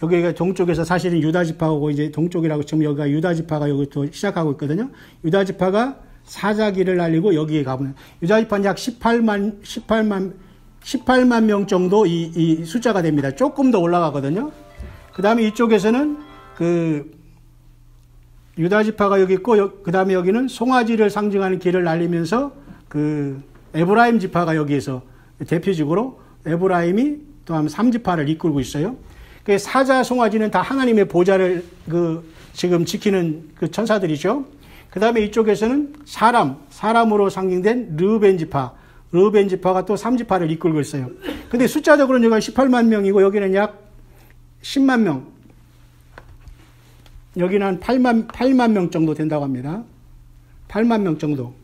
여기가 동쪽에서 사실은 유다 지파하고 이제 동쪽이라고 지금 여기가 유다 지파가 여기부터 시작하고 있거든요. 유다 지파가 사자기를 날리고 여기에 가보면 유다 지파는 약 18만 명 정도 이 숫자가 됩니다. 조금 더 올라가거든요. 그 다음에 이쪽에서는 유다 지파가 여기 있고 그 다음에 여기는 송아지를 상징하는 길을 날리면서 에브라임 지파가 여기에서 대표적으로 에브라임이 또 한 3지파를 이끌고 있어요. 사자, 송아지는 다 하나님의 보좌를 지금 지키는 천사들이죠. 그 다음에 이쪽에서는 사람으로 상징된 르벤 지파가 또 3지파를 이끌고 있어요. 근데 숫자적으로는 여기가 18만 명이고 여기는 약 10만 명. 여기는 한 8만 명 정도 된다고 합니다. 8만 명 정도.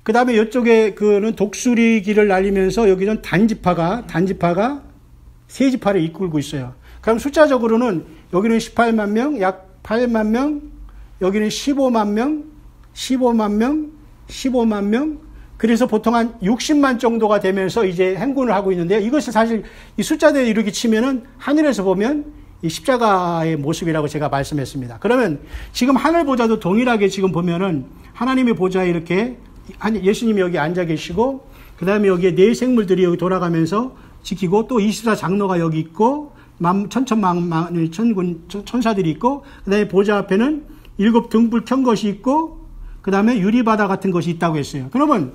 그 다음에 이쪽에 그는 독수리 길을 날리면서 여기는 단지파가 세 지파를 이끌고 있어요. 그럼 숫자적으로는 여기는 18만 명, 약 8만 명, 여기는 15만 명, 15만 명, 그래서 보통 한 60만 정도가 되면서 이제 행군을 하고 있는데요. 이것을 사실 이 숫자대로 이렇게 치면은 하늘에서 보면 이 십자가의 모습이라고 제가 말씀했습니다. 그러면 지금 하늘 보좌도 동일하게 지금 보면은 하나님의 보좌에 이렇게 예수님이 여기 앉아 계시고, 그 다음에 여기에 네 생물들이 여기 돌아가면서 지키고, 또 24 장로가 여기 있고, 천사들이 있고, 그 다음에 보좌 앞에는 7 등불 켠 것이 있고, 그 다음에 유리바다 같은 것이 있다고 했어요. 그러면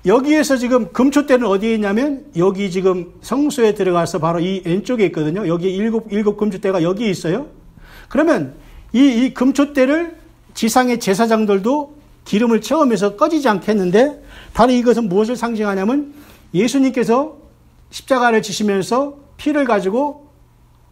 여기에서 지금 금초대는 어디에 있냐면, 여기 지금 성소에 들어가서 바로 이 왼쪽에 있거든요. 여기 일곱 금초대가 여기에 있어요. 그러면 이 금초대를 지상의 제사장들도 기름을 채우면서 꺼지지 않겠는데, 바로 이것은 무엇을 상징하냐면 예수님께서 십자가를 지시면서 피를 가지고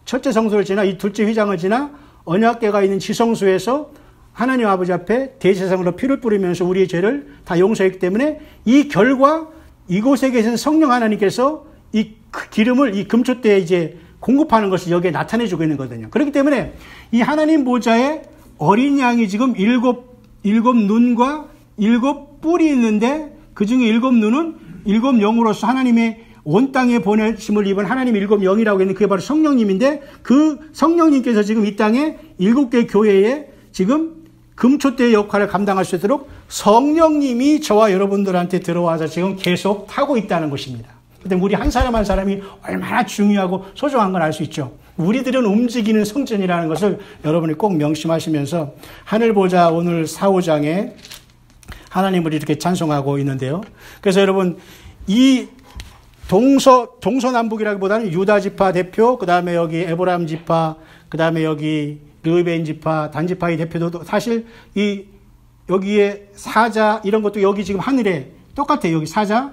첫째 성소를 지나 이 둘째 휘장을 지나 언약궤가 있는 지성소에서 하나님 아버지 앞에 대제사장으로 피를 뿌리면서 우리의 죄를 다 용서했기 때문에 이 결과 이곳에 계신 성령 하나님께서 이 기름을 이 금초대에 이제 공급하는 것이 여기에 나타내주고 있는 거거든요. 그렇기 때문에 이 하나님 보좌에 어린 양이 지금 일곱 눈과 7 뿔이 있는데, 그 중에 7 눈은 7 영으로서 하나님의 온 땅에 보내심을 입은 하나님의 7 영이라고 했는데, 그게 바로 성령님인데, 그 성령님께서 지금 이 땅에 7개 교회에 지금 금초대의 역할을 감당할 수 있도록 성령님이 저와 여러분들한테 들어와서 지금 계속 하고 있다는 것입니다. 근데 우리 한 사람 한 사람이 얼마나 중요하고 소중한 걸 알 수 있죠. 우리들은 움직이는 성전이라는 것을 여러분이 꼭 명심하시면서, 하늘 보좌 오늘 4, 5장에 하나님을 이렇게 찬송하고 있는데요. 그래서 여러분, 이 동서남북이라기보다는 유다 지파 대표, 그 다음에 여기 에브라임 지파, 그 다음에 여기 르벤 지파, 단지파의 대표도 사실 여기에 사자 이런 것도 여기 지금 하늘에 똑같아요. 여기 사자,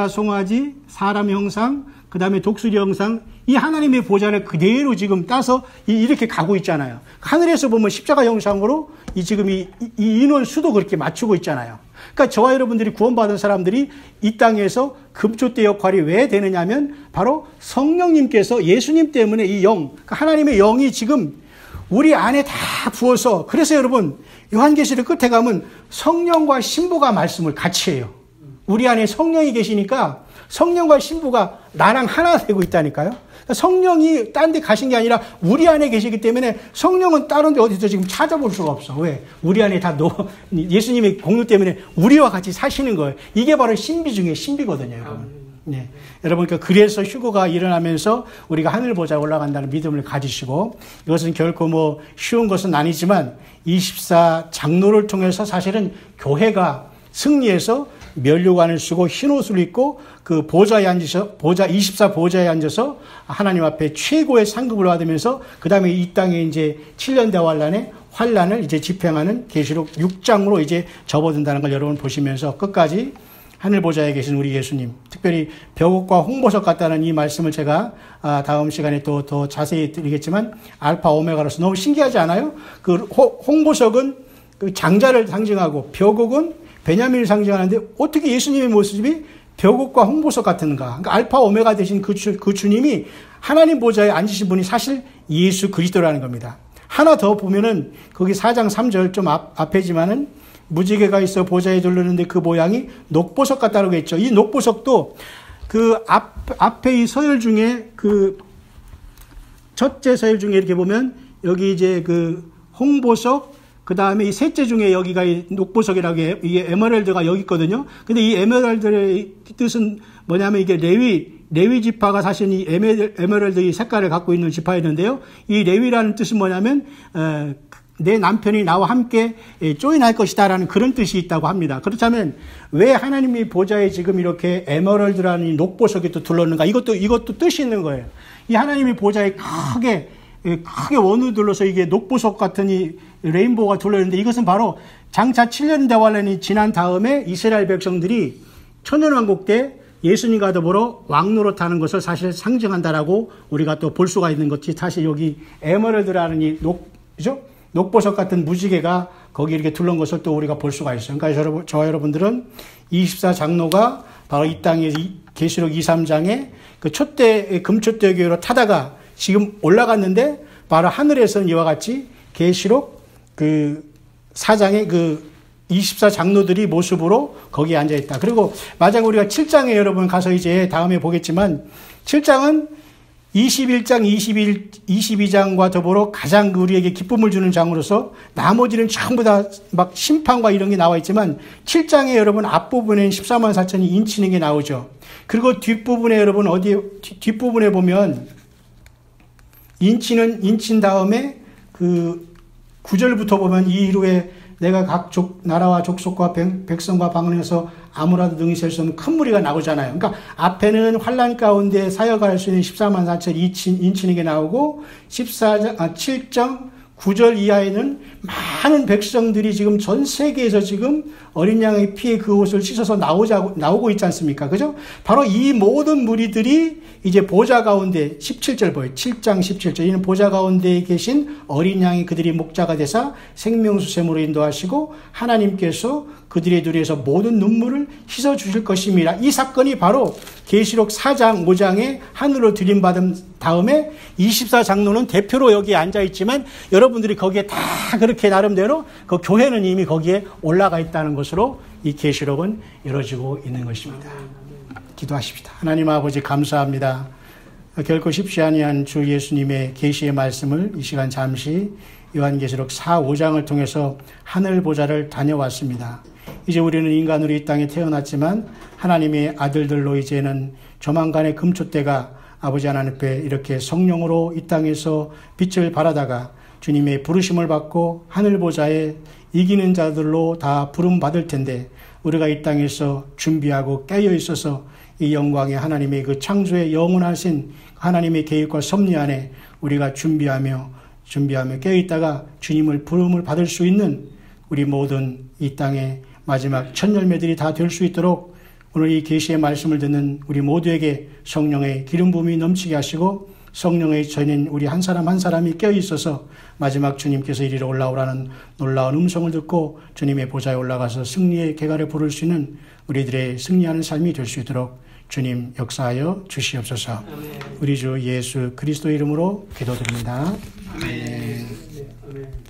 송아지, 사람 형상, 그 다음에 독수리 형상, 이 하나님의 보좌를 그대로 지금 따서 이렇게 가고 있잖아요. 하늘에서 보면 십자가 형상으로 지금 이 인원 수도 그렇게 맞추고 있잖아요. 그러니까 저와 여러분들이 구원받은 사람들이 이 땅에서 금초대 역할이 왜 되느냐면, 바로 성령님께서 예수님 때문에 이 그러니까 하나님의 영이 지금 우리 안에 다 부어서, 그래서 여러분 요한계시록 끝에 가면 성령과 신부가 말씀을 같이 해요. 우리 안에 성령이 계시니까 성령과 신부가 나랑 하나 되고 있다니까요. 성령이 딴 데 가신 게 아니라 우리 안에 계시기 때문에 성령은 다른 데 어디서 지금 찾아볼 수가 없어. 왜? 우리 안에 다 예수님의 공유 때문에 우리와 같이 사시는 거예요. 이게 바로 신비 중에 신비거든요, 여러분. 네. 여러분, 그래서 휴거가 일어나면서 우리가 하늘 보좌에 올라간다는 믿음을 가지시고, 이것은 결코 쉬운 것은 아니지만 24 장로를 통해서 사실은 교회가 승리해서 면류관을 쓰고 흰 옷을 입고 그 보좌에 앉으셔 24 보좌에 앉아서 하나님 앞에 최고의 상급을 받으면서 그 다음에 이 땅에 이제 7년 대환란에 환란을 이제 집행하는 계시록 6장으로 이제 접어든다는 걸 여러분 보시면서 끝까지 하늘 보좌에 계신 우리 예수님, 특별히 벼옷과 홍보석 같다는 이 말씀을 제가 다음 시간에 또 더 자세히 드리겠지만 알파 오메가로서 너무 신기하지 않아요? 그 홍보석은 그 장자를 상징하고 벼옷은 베냐민을 상징하는데 어떻게 예수님의 모습이 벼옷과 홍보석 같은가? 그러니까 알파 오메가 되신 그 주님이 하나님 보좌에 앉으신 분이 사실 예수 그리스도라는 겁니다. 하나 더 보면은 거기 4장 3절 좀 앞에지만은 무지개가 있어 보좌에 둘르는데 그 모양이 녹보석 같다고 했죠. 이 녹보석도 그 앞에 이 서열 중에 그 첫째 서열 중에 이렇게 보면 여기 이제 그 홍보석, 그 다음에 이 셋째 중에 여기가 이 녹보석이라고 해요. 이게 에메랄드가 여기 있거든요. 근데 이 에메랄드의 뜻은 뭐냐면 이게 레위 지파가 사실 이 에메랄드 이 색깔을 갖고 있는 지파였는데요. 이 레위라는 뜻은 뭐냐면 내 남편이 나와 함께 조인할 것이다라는 그런 뜻이 있다고 합니다. 그렇다면 왜 하나님이 보좌에 지금 이렇게 에메랄드라는 이 녹보석이 또 둘렀는가? 이것도 뜻이 있는 거예요. 이 하나님이 보좌에 크게 원으로 둘러서 이게 녹보석 같은 이 레인보우가 둘러있는데 이것은 바로 장차 7년 대환란이 지난 다음에 이스라엘 백성들이 천년왕국 때 예수님과 더불어 왕노릇하는 것을 사실 상징한다라고 우리가 또 볼 수가 있는 것이 사실 여기 에메랄드라는 이 녹보석 같은 무지개가 거기 이렇게 둘러온 것을 또 우리가 볼 수가 있어요. 그러니까 저와 여러분들은 24장로가 바로 이 땅에 계시록 2, 3장에 그 금촛대 교회로 타다가 지금 올라갔는데 바로 하늘에서는 이와 같이 계시록 그 4장의 그 24장로들이 모습으로 거기에 앉아 있다. 그리고 마지막 우리가 7장에 여러분 가서 이제 다음에 보겠지만 7장은 21장, 22장과 더불어 가장 우리에게 기쁨을 주는 장으로서 나머지는 전부 다 막 심판과 이런 게 나와 있지만 7장에 여러분 앞부분에 14만 4천이 인치는 게 나오죠. 그리고 뒷부분에 여러분 뒷부분에 보면 인친 다음에 그 9절부터 보면 이 이후에 내가 각 나라와 족속과 백성과 방언에서 아무라도 능히 셀 수 없는 큰 무리가 나오잖아요. 그러니까 앞에는 환란 가운데 사역할 수 있는 14만 4천 인치는 게 나오고 7장 9절 이하에는 많은 백성들이 지금 전 세계에서 지금 어린 양의 피에 그 옷을 씻어서 나오고 있지 않습니까? 그죠? 바로 이 모든 무리들이 이제 보좌 가운데 17절 보여요. 7장 17절. 이는 보좌 가운데에 계신 어린 양이 그들이 목자가 되사 생명수샘으로 인도하시고 하나님께서 그들의 둘에서 모든 눈물을 씻어 주실 것입니다. 이 사건이 바로 계시록 4장 5장에 하늘로 들림받은 다음에 24장로는 대표로 여기에 앉아있지만 여러분들이 거기에 다 그렇게 나름대로 그 교회는 이미 거기에 올라가 있다는 것으로 이 계시록은 이루어지고 있는 것입니다. 기도하십시다. 하나님 아버지 감사합니다. 결코 쉽지 아니한 주 예수님의 계시의 말씀을 이 시간 잠시 요한계시록 4, 5장을 통해서 하늘 보좌를 다녀왔습니다. 이제 우리는 인간으로 이 땅에 태어났지만 하나님의 아들들로 이제는 조만간의 금촛대가 아버지 하나님 앞에 이렇게 성령으로 이 땅에서 빛을 발하다가 주님의 부르심을 받고 하늘 보좌에 이기는 자들로 다 부름 받을 텐데 우리가 이 땅에서 준비하고 깨어 있어서 이 영광의 하나님의 그 창조의 영원하신 하나님의 계획과 섭리 안에 우리가 준비하며 깨어 있다가 주님을 부름을 받을 수 있는 우리 모든 이 땅의 마지막 첫 열매들이 다 될 수 있도록 오늘 이 계시의 말씀을 듣는 우리 모두에게 성령의 기름 부음이 넘치게 하시고 성령의 전인 우리 한 사람 한 사람이 깨어 있어서 마지막 주님께서 이리로 올라오라는 놀라운 음성을 듣고 주님의 보좌에 올라가서 승리의 계가를 부를 수 있는 우리들의 승리하는 삶이 될 수 있도록 주님 역사하여 주시옵소서. 우리 주 예수 그리스도 이름으로 기도드립니다. 아멘.